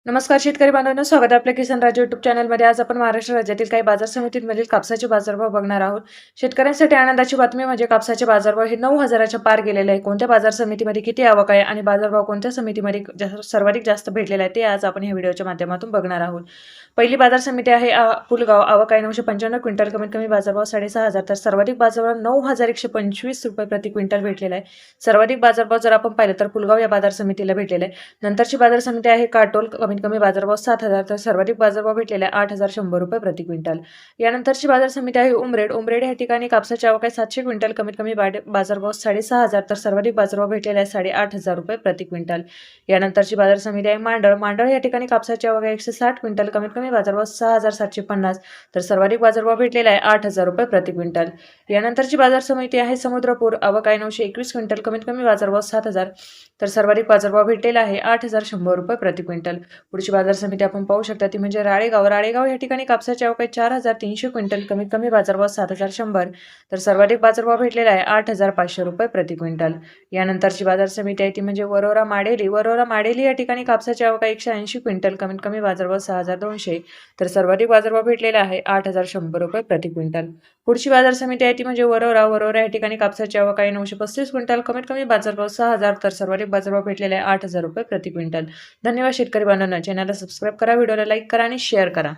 नमस्कार शेतकरी बांधवांनो, स्वागत आहे आपल्या किसान राज्य युट्यूब चॅनलमध्ये. आज आपण महाराष्ट्र राज्यातील काही बाजार समितींमधील कापसाचे बाजारभाव बघणार आहोत. शेतकऱ्यांसाठी आनंदाची बातमी म्हणजे कापसाचे बाजारभाव हे 9,000च्या पार गेलेले आहे. कोणत्या बाजार समितीमध्ये किती आवक आहे आणि बाजारभाव कोणत्या समितीमध्ये सर्वाधिक जास्त भेटलेला आहे ते आज आपण या व्हिडिओच्या माध्यमातून बघणार आहोत. पहिली बाजार समिती आहे पुलगाव. आवक आहे 995 क्विंटल. कमीत कमी बाजारभाव 6,500 तर सर्वाधिक बाजारभाव 9,125 रुपये प्रति क्विंटल भेटलेला आहे. सर्वाधिक बाजारभाव जर आपण पाहिलं तर पुलगाव या बाजार समितीला भेटलेला आहे. नंतरची बाजार समिती आहे काटोल. कमीत कमी बाजारभाव 7,000 तर सर्वाधिक बाजारभाव भेटलेला आहे 8,100 रुपये प्रति क्विंटल. यानंतरची बाजार समिती आहे उमरेड. उमरेड या ठिकाणी कापसाची आवक आहे 700 क्विंटल. कमीत कमी बाजारभाव 6,500 तर सर्वाधिक बाजारभाव भेटलेला आहे 8,500 रुपये प्रति क्विंटल. यानंतरची बाजार समिती आहे मांडळ. मांडळ या ठिकाणी कापसाची आवक आहे 160 क्विंटल. कमीत कमी बाजारभाव 6,750 तर सर्वाधिक बाजारभाव भेटलेला आहे 8,000 रुपये प्रति क्विंटल. यानंतरची बाजार समिती आहे समुद्रपूर. आवक आहे 921 क्विंटल. कमीत कमी बाजारभाव 7,000 तर सर्वाधिक बाजारभाव भेटलेला आहे 8,100 रुपये प्रति क्विंटल. पुढची बाजार समिती आपण पाहू शकता ती म्हणजे राळेगाव. राळेगाव या ठिकाणी कापसाची आवक आहे 4,300 क्विंटल. कमीत कमी बाजारभाव 7,100 तर सर्वाधिक बाजारभाव भेटलेला आहे 8,500 रुपये प्रति क्विंटल. यानंतरची बाजार समिती आहे ती म्हणजे वरोरा माडेली. वरोरा माडेली या ठिकाणी कापसाची आवक आहे 180 क्विंटल. कमीत कमी बाजारभाव 6,200 तर सर्वाधिक बाजारभाव भेटलेला आहे 8,100 रुपये प्रति क्विंटल. पुढची बाजार समिती आहे ती म्हणजे वरोरा. वरोरा या ठिकाणी कापसाची आवक आहे 935 क्विंटल. कमीत कमी बाजारभाव 6,000 तर सर्वाधिक बाजारभाव भेटलेला आहे 8,000 रुपये प्रति क्विंटल. धन्यवाद शेतकरी बांधवांनो. चॅनलला सबस्क्राईब करा, व्हिडिओला लाईक करा आणि शेअर करा.